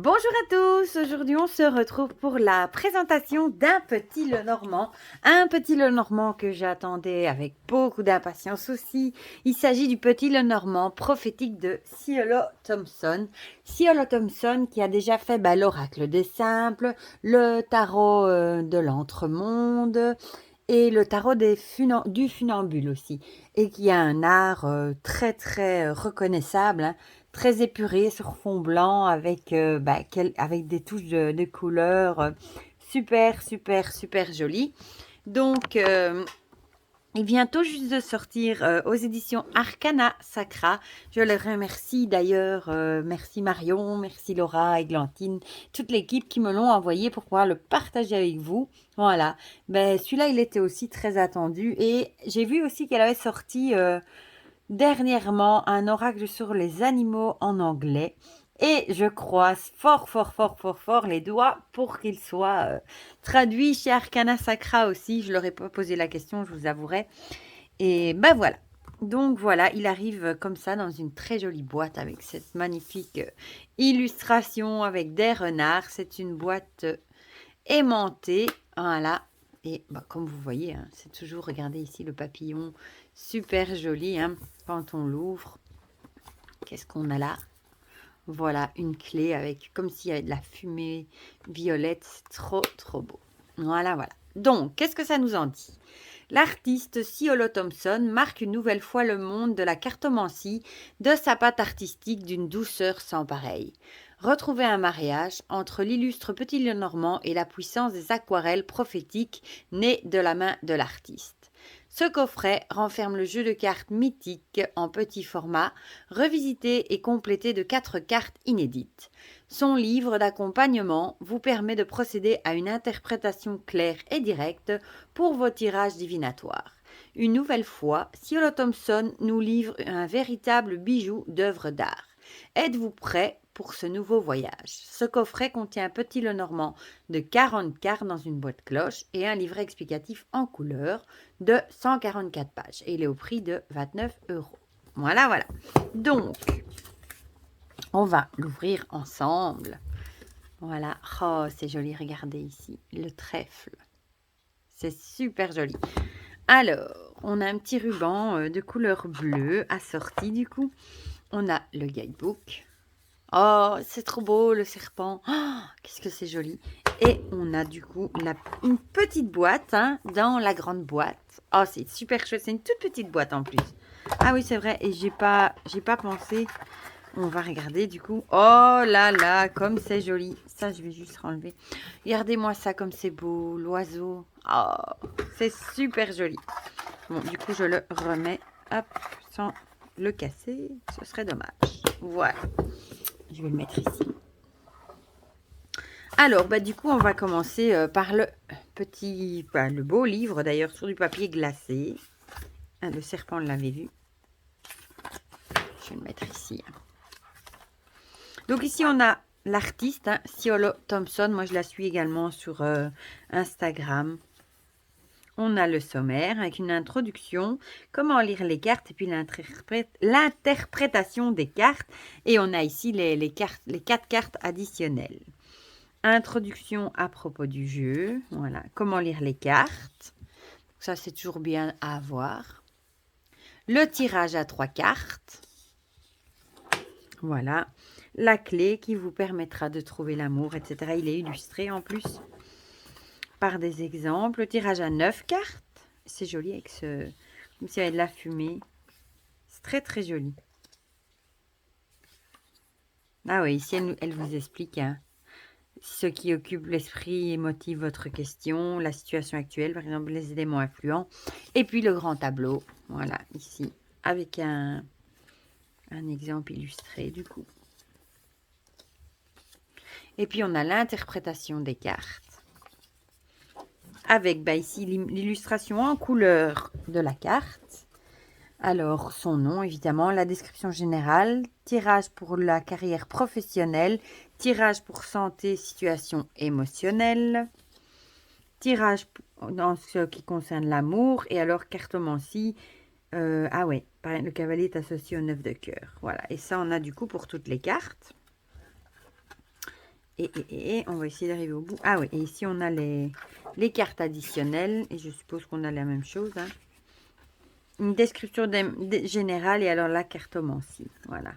Bonjour à tous, aujourd'hui on se retrouve pour la présentation d'un petit Lenormand. Un petit Lenormand que j'attendais avec beaucoup d'impatience aussi. Il s'agit du petit Lenormand prophétique de Ciolo Thompson. Ciolo Thompson qui a déjà fait l'oracle des simples, le tarot de l'entremonde et le tarot du funambule aussi. Et qui a un art très reconnaissable, hein, très épuré sur fond blanc avec, avec des touches de couleurs super jolies. Donc, il vient tout juste de sortir aux éditions Arcana Sacra. Je les remercie d'ailleurs. Merci Marion, merci Laura, Églantine, toute l'équipe qui me l'ont envoyé pour pouvoir le partager avec vous. Voilà. Celui-là, il était aussi très attendu. Et j'ai vu aussi qu'elle avait sorti dernièrement un oracle sur les animaux en anglais. Et je croise fort les doigts pour qu'il soit traduit chez Arcana Sacra aussi. Je leur ai pas posé la question, je vous avouerai. Et voilà. Donc voilà, il arrive comme ça dans une très jolie boîte avec cette magnifique illustration avec des renards. C'est une boîte aimantée. Voilà. Et comme vous voyez, hein, c'est toujours, regardez ici le papillon, super joli hein, quand on l'ouvre. Qu'est-ce qu'on a là? Voilà, une clé avec comme s'il y avait de la fumée violette. C'est trop beau. Voilà. Donc, qu'est-ce que ça nous en dit? L'artiste Ciolo Thompson marque une nouvelle fois le monde de la cartomancie de sa patte artistique d'une douceur sans pareille. Retrouvez un mariage entre l'illustre petit Lenormand et la puissance des aquarelles prophétiques nées de la main de l'artiste. Ce coffret renferme le jeu de cartes mythique en petit format, revisité et complété de 4 cartes inédites. Son livre d'accompagnement vous permet de procéder à une interprétation claire et directe pour vos tirages divinatoires. Une nouvelle fois, Ciolo Thompson nous livre un véritable bijou d'œuvre d'art. Êtes-vous prêt pour ce nouveau voyage? Ce coffret contient un petit Lenormand de 40 cartes dans une boîte cloche et un livret explicatif en couleur de 144 pages. Et il est au prix de 29 €. Voilà. Donc, on va l'ouvrir ensemble. Voilà. Oh, c'est joli. Regardez ici, le trèfle. C'est super joli. Alors, on a un petit ruban de couleur bleue assorti du coup. On a le guidebook. Oh, c'est trop beau le serpent. Oh, qu'est-ce que c'est joli. Et on a du coup une petite boîte hein, dans la grande boîte. Oh, c'est super chouette. C'est une toute petite boîte en plus. Ah oui, c'est vrai. Et j'ai pas pensé. On va regarder du coup. Oh là, comme c'est joli. Ça, je vais juste enlever. Regardez-moi ça comme c'est beau. L'oiseau. Oh, c'est super joli. Bon, du coup, je le remets. Hop, sans le casser. Ce serait dommage. Voilà. Je vais le mettre ici. Alors, du coup, on va commencer par le petit, le beau livre d'ailleurs sur du papier glacé. Ah, le serpent, on l'avait vu. Je vais le mettre ici. Donc ici, on a l'artiste, hein, Ciolo Thompson. Moi, je la suis également sur Instagram. On a le sommaire avec une introduction, comment lire les cartes et puis l'interprétation des cartes. Et on a ici les 4 cartes additionnelles. Introduction à propos du jeu. Voilà, comment lire les cartes. Ça, c'est toujours bien à avoir. Le tirage à 3 cartes. Voilà. La clé qui vous permettra de trouver l'amour, etc. Il est illustré en plus par des exemples. Le tirage à 9 cartes. C'est joli avec comme s'il y avait de la fumée. C'est très joli. Ah oui, ici elle vous explique hein, ce qui occupe l'esprit et motive votre question, la situation actuelle, par exemple les éléments influents. Et puis le grand tableau, voilà, ici, avec un exemple illustré du coup. Et puis on a l'interprétation des cartes. Avec ici l'illustration en couleur de la carte. Alors, son nom, évidemment, la description générale, tirage pour la carrière professionnelle, tirage pour santé, situation émotionnelle, tirage dans ce qui concerne l'amour, et alors cartomancie, ah ouais, le cavalier est associé au 9 de cœur. Voilà, et ça, on a du coup pour toutes les cartes. Et on va essayer d'arriver au bout. Ah oui, et ici on a les cartes additionnelles. Et je suppose qu'on a la même chose. Hein. Une description générale et alors la cartomancie. Voilà.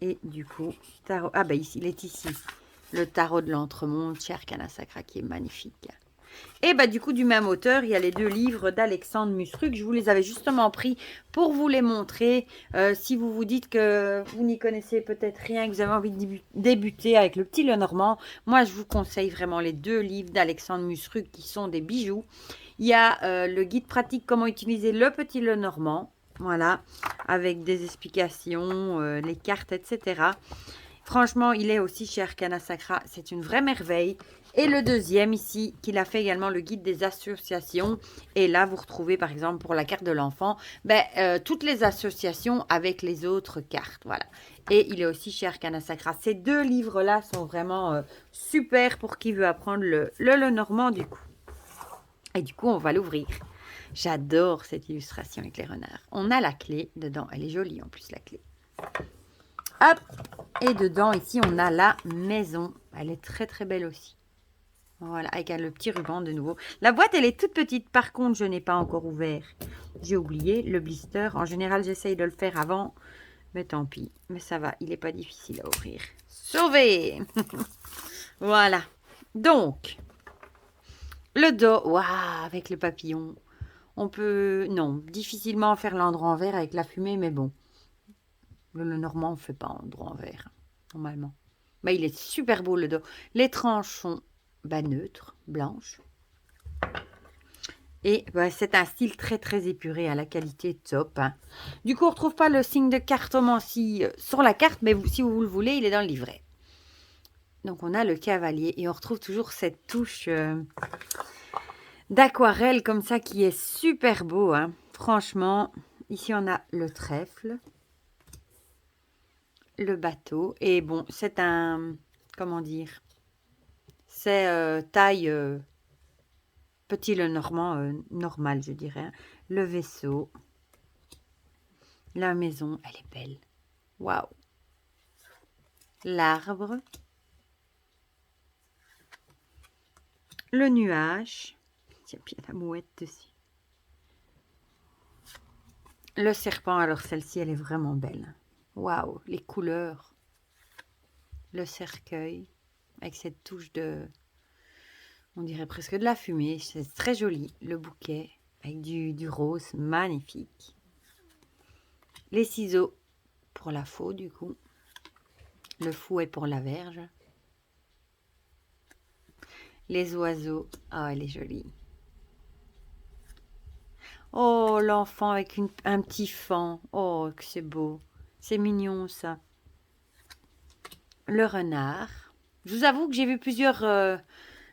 Et du coup, tarot. Ah ben ici, il est ici. Le tarot de l'entremonde chez Arcana Sacra qui est magnifique. Et bah du coup, du même auteur, il y a les 2 livres d'Alexandre Musruc. Je vous les avais justement pris pour vous les montrer. Si vous vous dites que vous n'y connaissez peut-être rien, que vous avez envie de débuter avec le petit Lenormand, moi je vous conseille vraiment les 2 livres d'Alexandre Musruc qui sont des bijoux. Il y a le guide pratique comment utiliser le petit Lenormand. Voilà, avec des explications, les cartes, etc. Franchement, il est aussi chez Arcana Sacra. C'est une vraie merveille. Et le deuxième ici, qu'il a fait également le guide des associations. Et là, vous retrouvez par exemple pour la carte de l'enfant, toutes les associations avec les autres cartes. Voilà. Et il est aussi chez Arcana Sacra. Ces 2 livres-là sont vraiment super pour qui veut apprendre le Lenormand du coup. Et du coup, on va l'ouvrir. J'adore cette illustration avec les renards. On a la clé dedans. Elle est jolie en plus, la clé. Hop. Et dedans, ici, on a la maison. Elle est très, très belle aussi. Voilà, avec le petit ruban de nouveau. La boîte, elle est toute petite. Par contre, je n'ai pas encore ouvert. J'ai oublié le blister. En général, j'essaye de le faire avant. Mais tant pis. Mais ça va, il n'est pas difficile à ouvrir. Sauvé. Voilà. Donc, le dos. Waouh, avec le papillon. On peut, non, difficilement faire l'endroit en vert avec la fumée, mais bon. Le Lenormand, on ne fait pas endroit en vert, normalement. Mais il est super beau, le dos. Les tranches sont neutres, blanches. Et c'est un style très, très épuré, à la qualité top. Hein. Du coup, on ne retrouve pas le signe de cartomancie sur la carte, mais si vous le voulez, il est dans le livret. Donc, on a le cavalier et on retrouve toujours cette touche d'aquarelle comme ça qui est super beau. Hein. Franchement, ici, on a le trèfle. Le bateau. Et bon, c'est un... Comment dire? C'est taille petit Lenormand normal, je dirais. Hein. Le vaisseau. La maison, elle est belle. Waouh! L'arbre. Le nuage. Tiens, puis la mouette dessus. Le serpent, alors celle-ci, elle est vraiment belle. Waouh! Les couleurs. Le cercueil. Avec cette touche de... On dirait presque de la fumée. C'est très joli. Le bouquet avec du rose. Magnifique. Les ciseaux pour la faux, du coup. Le fouet pour la verge. Les oiseaux. Oh, elle est jolie. Oh, l'enfant avec un petit faon. Oh, que c'est beau. C'est mignon, ça. Le renard. Je vous avoue que j'ai vu plusieurs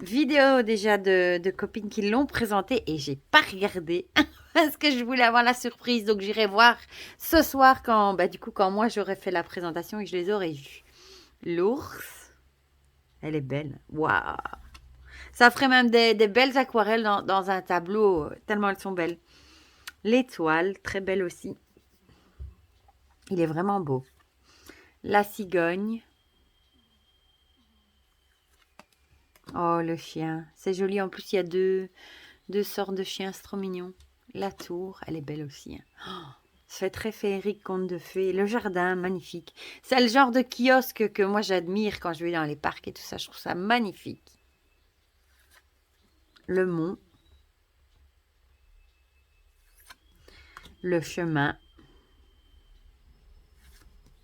vidéos déjà de copines qui l'ont présenté et j'ai pas regardé parce que je voulais avoir la surprise. Donc, j'irai voir ce soir quand, du coup, quand moi, j'aurai fait la présentation et que je les aurai vus. L'ours. Elle est belle. Waouh. Ça ferait même des belles aquarelles dans un tableau, tellement elles sont belles. L'étoile, très belle aussi. Il est vraiment beau. La cigogne. Oh, le chien. C'est joli. En plus, il y a deux sortes de chiens. C'est trop mignon. La tour, elle est belle aussi. Hein. Oh, ça fait très féerique, conte de fées. Le jardin, magnifique. C'est le genre de kiosque que moi, j'admire quand je vais dans les parcs et tout ça. Je trouve ça magnifique. Le mont. Le chemin.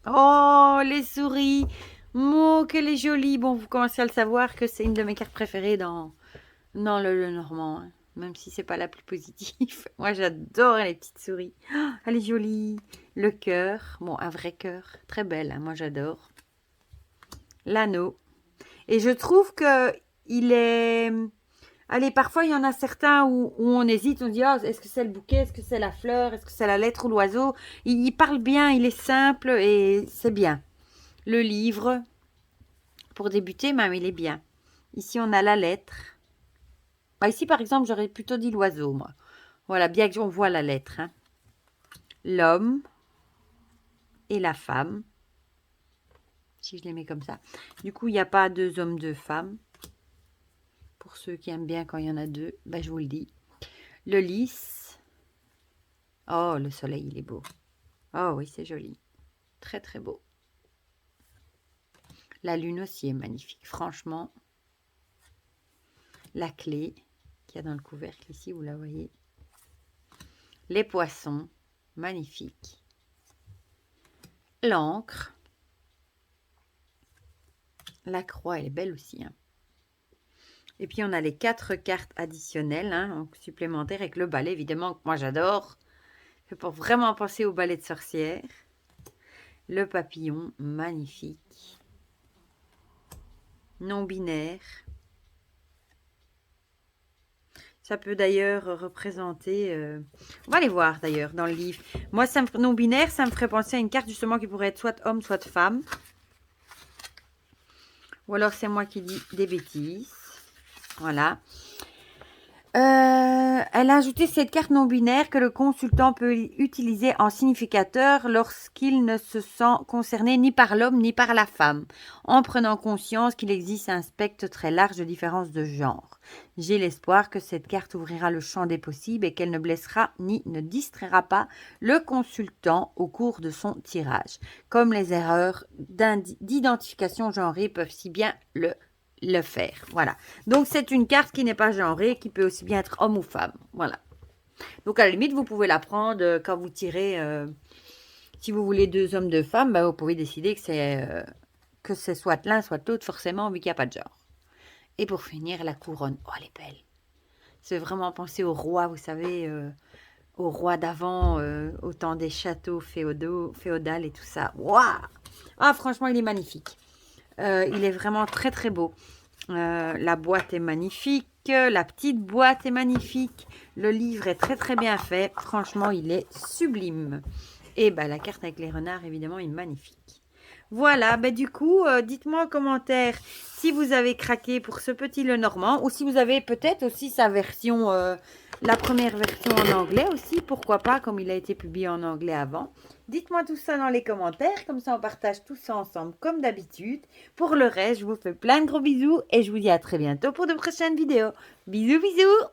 Oh, les souris. Oh, qu'elle est jolie. Bon, vous commencez à le savoir que c'est une de mes cartes préférées dans le Lenormand. Hein. Même si c'est pas la plus positive. Moi, j'adore les petites souris. Oh, elle est jolie. Le cœur. Bon, un vrai cœur. Très belle. Hein. Moi, j'adore. L'anneau. Et je trouve que il est... Allez, parfois, il y en a certains où on hésite. On dit, oh, est-ce que c'est le bouquet? Est-ce que c'est la fleur? Est-ce que c'est la lettre ou l'oiseau? Il parle bien. Il est simple et c'est bien. Le livre, pour débuter, même, il est bien. Ici, on a la lettre. Ici, par exemple, j'aurais plutôt dit l'oiseau, moi. Voilà, bien que on voit la lettre. Hein. L'homme et la femme. si je les mets comme ça. Du coup, il n'y a pas 2 hommes, 2 femmes. Pour ceux qui aiment bien quand il y en a 2, ben, je vous le dis. Le lys. Oh, le soleil, il est beau. Oh oui, c'est joli. Très, très beau. La lune aussi est magnifique. Franchement, la clé qu'il y a dans le couvercle ici, vous la voyez. Les poissons, magnifiques. L'encre. La croix, elle est belle aussi. Hein. Et puis, on a les 4 cartes additionnelles, hein, donc supplémentaires, avec le balai, évidemment, que moi j'adore. C'est pour vraiment penser au balai de sorcière. Le papillon, magnifique. Non-binaire. Ça peut d'ailleurs représenter... On va les voir d'ailleurs dans le livre. Moi, non-binaire, ça me ferait penser à une carte justement qui pourrait être soit homme, soit femme. Ou alors c'est moi qui dis des bêtises. Voilà. Elle a ajouté cette carte non binaire que le consultant peut utiliser en significateur lorsqu'il ne se sent concerné ni par l'homme ni par la femme, en prenant conscience qu'il existe un spectre très large de différences de genre. J'ai l'espoir que cette carte ouvrira le champ des possibles et qu'elle ne blessera ni ne distraira pas le consultant au cours de son tirage, comme les erreurs d'identification genrée peuvent si bien le faire. Voilà. Donc, c'est une carte qui n'est pas genrée, qui peut aussi bien être homme ou femme. Voilà. Donc, à la limite, vous pouvez la prendre quand vous tirez. Si vous voulez 2 hommes, 2 femmes, ben, vous pouvez décider que c'est soit l'un, soit l'autre, forcément, vu qu'il n'y a pas de genre. Et pour finir, la couronne. Oh, elle est belle. C'est vraiment penser au roi, vous savez, au roi d'avant, au temps des châteaux féodales et tout ça. Waouh! Ah, franchement, il est magnifique. Il est vraiment très, très beau. La boîte est magnifique. La petite boîte est magnifique. Le livre est très, très bien fait. Franchement, il est sublime. Et ben, la carte avec les renards, évidemment, est magnifique. Voilà, ben, du coup, dites-moi en commentaire si vous avez craqué pour ce petit Lenormand ou si vous avez peut-être aussi sa version, la première version en anglais aussi, pourquoi pas, comme il a été publié en anglais avant. Dites-moi tout ça dans les commentaires, comme ça on partage tout ça ensemble comme d'habitude. Pour le reste, je vous fais plein de gros bisous et je vous dis à très bientôt pour de prochaines vidéos. Bisous, bisous!